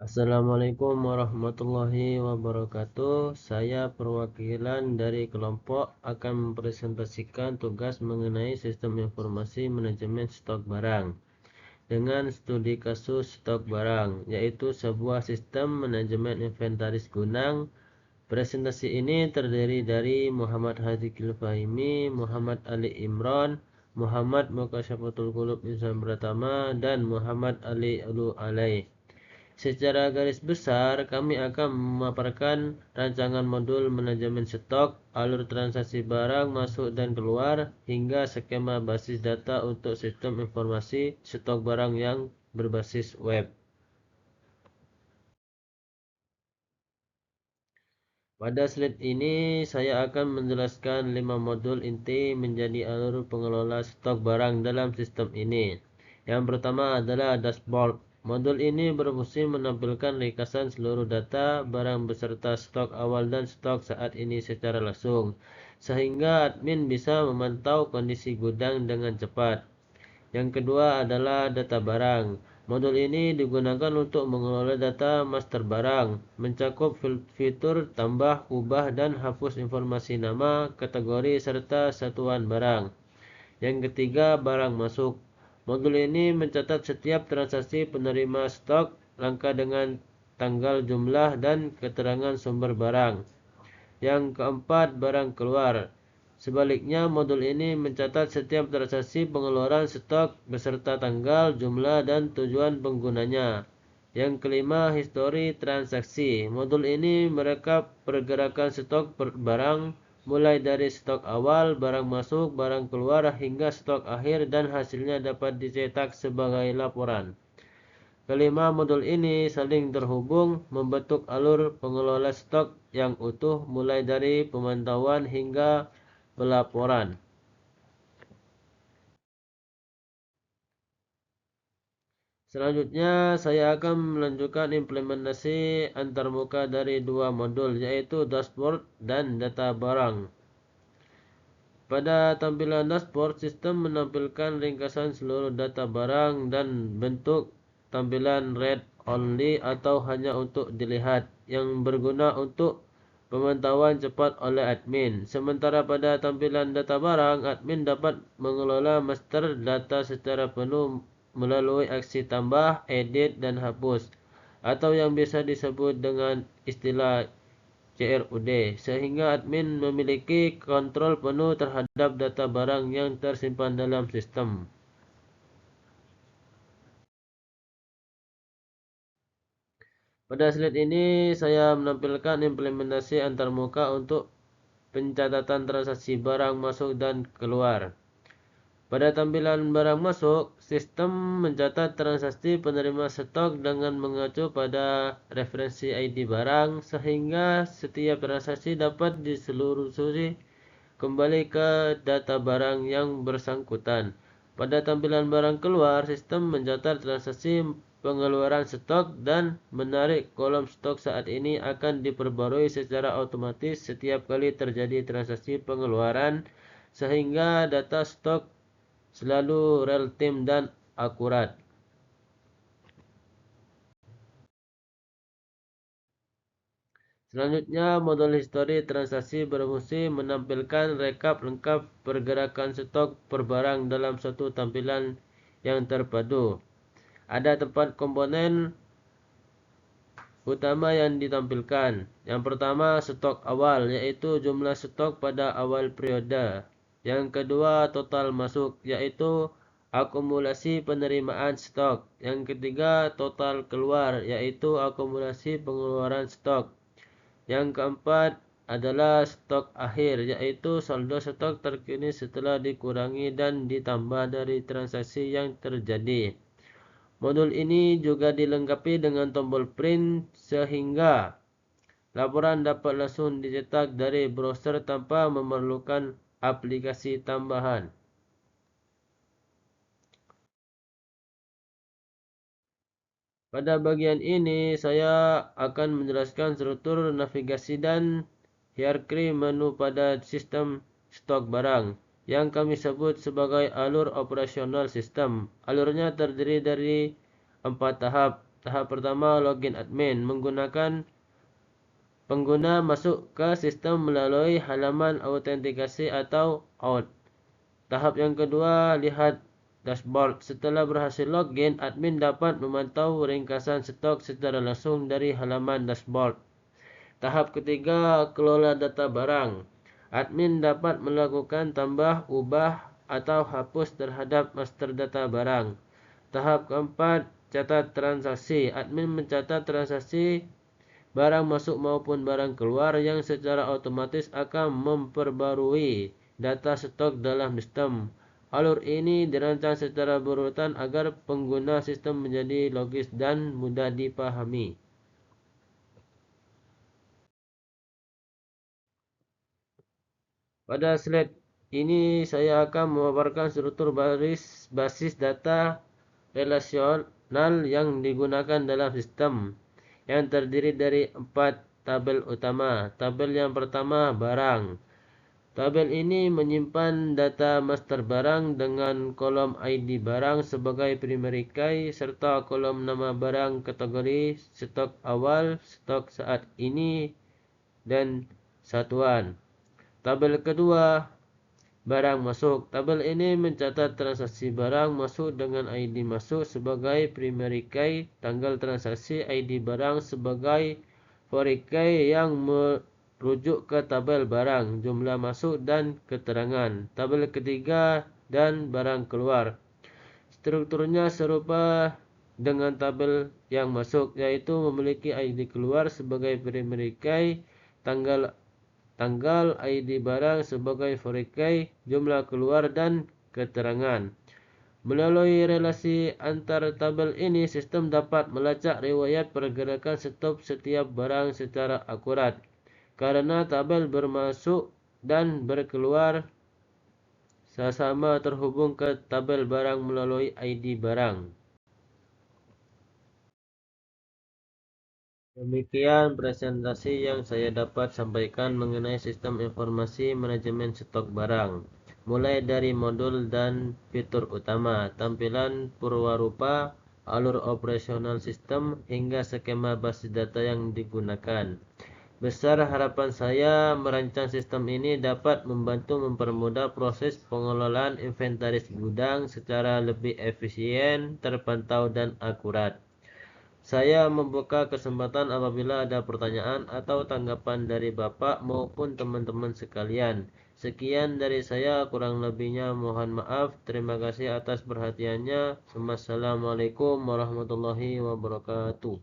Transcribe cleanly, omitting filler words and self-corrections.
Assalamualaikum warahmatullahi wabarakatuh. Saya perwakilan dari kelompok akan mempresentasikan tugas mengenai sistem informasi manajemen stok barang dengan studi kasus stok barang, yaitu sebuah sistem manajemen inventaris gunang. Presentasi ini terdiri dari Muhammad Hadzikil Fahimi, Muhammad Ali Imron, Muhammad Mukasyafatul Qulub Insan Pratama, dan Muhammad Ali Ulu Alai. Secara garis besar, kami akan memaparkan rancangan modul manajemen stok, alur transaksi barang masuk dan keluar, hingga skema basis data untuk sistem informasi stok barang yang berbasis web. Pada slide ini, saya akan menjelaskan 5 modul inti menjadi alur pengelola stok barang dalam sistem ini. Yang pertama adalah dashboard. Modul ini berfungsi menampilkan ringkasan seluruh data barang beserta stok awal dan stok saat ini secara langsung, sehingga admin bisa memantau kondisi gudang dengan cepat. Yang kedua adalah data barang. Modul ini digunakan untuk mengelola data master barang, mencakup fitur tambah, ubah, dan hapus informasi nama, kategori, serta satuan barang. Yang ketiga, barang masuk. Modul ini mencatat setiap transaksi penerima stok, langkah dengan tanggal, jumlah, dan keterangan sumber barang. Yang keempat, barang keluar. Sebaliknya, modul ini mencatat setiap transaksi pengeluaran stok beserta tanggal, jumlah, dan tujuan penggunanya. Yang kelima, histori transaksi. Modul ini merekap pergerakan stok barang mulai dari stok awal, barang masuk, barang keluar, hingga stok akhir, dan hasilnya dapat dicetak sebagai laporan. Kelima, modul ini saling terhubung membentuk alur pengelola stok yang utuh mulai dari pemantauan hingga pelaporan. Selanjutnya, saya akan melanjutkan implementasi antarmuka dari dua modul, yaitu dashboard dan data barang. Pada tampilan dashboard, sistem menampilkan ringkasan seluruh data barang dan bentuk tampilan read only atau hanya untuk dilihat, yang berguna untuk pemantauan cepat oleh admin. Sementara pada tampilan data barang, admin dapat mengelola master data secara penuh melalui aksi tambah, edit, dan hapus, atau yang biasa disebut dengan istilah CRUD, sehingga admin memiliki kontrol penuh terhadap data barang yang tersimpan dalam sistem. Pada slide ini saya menampilkan implementasi antarmuka untuk pencatatan transaksi barang masuk dan keluar. Pada tampilan barang masuk, sistem mencatat transaksi penerima stok dengan mengacu pada referensi ID barang, sehingga setiap transaksi dapat diselusuri kembali ke data barang yang bersangkutan. Pada tampilan barang keluar, sistem mencatat transaksi pengeluaran stok dan menarik kolom stok saat ini akan diperbarui secara otomatis setiap kali terjadi transaksi pengeluaran, sehingga data stok selalu real time dan akurat. Selanjutnya, modul histori transaksi berfungsi menampilkan rekap lengkap pergerakan stok per barang dalam satu tampilan yang terpadu. Ada 4 komponen utama yang ditampilkan. Yang pertama, stok awal, yaitu jumlah stok pada awal periode. Yang kedua, total masuk, yaitu akumulasi penerimaan stok. Yang ketiga, total keluar, yaitu akumulasi pengeluaran stok. Yang keempat adalah stok akhir, yaitu saldo stok terkini setelah dikurangi dan ditambah dari transaksi yang terjadi. Modul ini juga dilengkapi dengan tombol print sehingga laporan dapat langsung dicetak dari browser tanpa memerlukan aplikasi tambahan. Pada bagian ini saya akan menjelaskan struktur navigasi dan hierarki menu pada sistem stok barang yang kami sebut sebagai alur operasional sistem. Alurnya terdiri dari 4 tahap. Tahap pertama, login admin. Pengguna masuk ke sistem melalui halaman autentikasi atau out. Tahap yang kedua, lihat dashboard. Setelah berhasil login, admin dapat memantau ringkasan stok secara langsung dari halaman dashboard. Tahap ketiga, kelola data barang. Admin dapat melakukan tambah, ubah, atau hapus terhadap master data barang. Tahap keempat, catat transaksi. Admin mencatat transaksi barang masuk maupun barang keluar yang secara otomatis akan memperbarui data stok dalam sistem. Alur ini dirancang secara berurutan agar pengguna sistem menjadi logis dan mudah dipahami. Pada slide ini saya akan memaparkan struktur basis data relasional yang digunakan dalam sistem yang terdiri dari 4 tabel utama. Tabel yang pertama, barang. Tabel ini menyimpan data master barang dengan kolom ID barang sebagai primary key serta kolom nama barang, kategori, stok awal, stok saat ini, dan satuan. Tabel kedua, barang masuk. Tabel ini mencatat transaksi barang masuk dengan ID masuk sebagai primary key, tanggal transaksi ID barang sebagai foreign key yang merujuk ke tabel barang, jumlah masuk dan keterangan. Tabel ketiga dan barang keluar. Strukturnya serupa dengan tabel yang masuk, yaitu memiliki ID keluar sebagai primary key, tanggal ID barang sebagai foreign key, jumlah keluar, dan keterangan. Melalui relasi antar tabel ini, sistem dapat melacak riwayat pergerakan setiap barang secara akurat. Karena tabel bermasuk dan berkeluar sama terhubung ke tabel barang melalui ID barang. Demikian presentasi yang saya dapat sampaikan mengenai sistem informasi manajemen stok barang, mulai dari modul dan fitur utama, tampilan purwarupa, alur operasional sistem, hingga skema basis data yang digunakan. Besar harapan saya merancang sistem ini dapat membantu mempermudah proses pengelolaan inventaris gudang secara lebih efisien, terpantau, dan akurat. Saya membuka kesempatan apabila ada pertanyaan atau tanggapan dari Bapak maupun teman-teman sekalian. Sekian dari saya, kurang lebihnya mohon maaf. Terima kasih atas perhatiannya. Wassalamualaikum warahmatullahi wabarakatuh.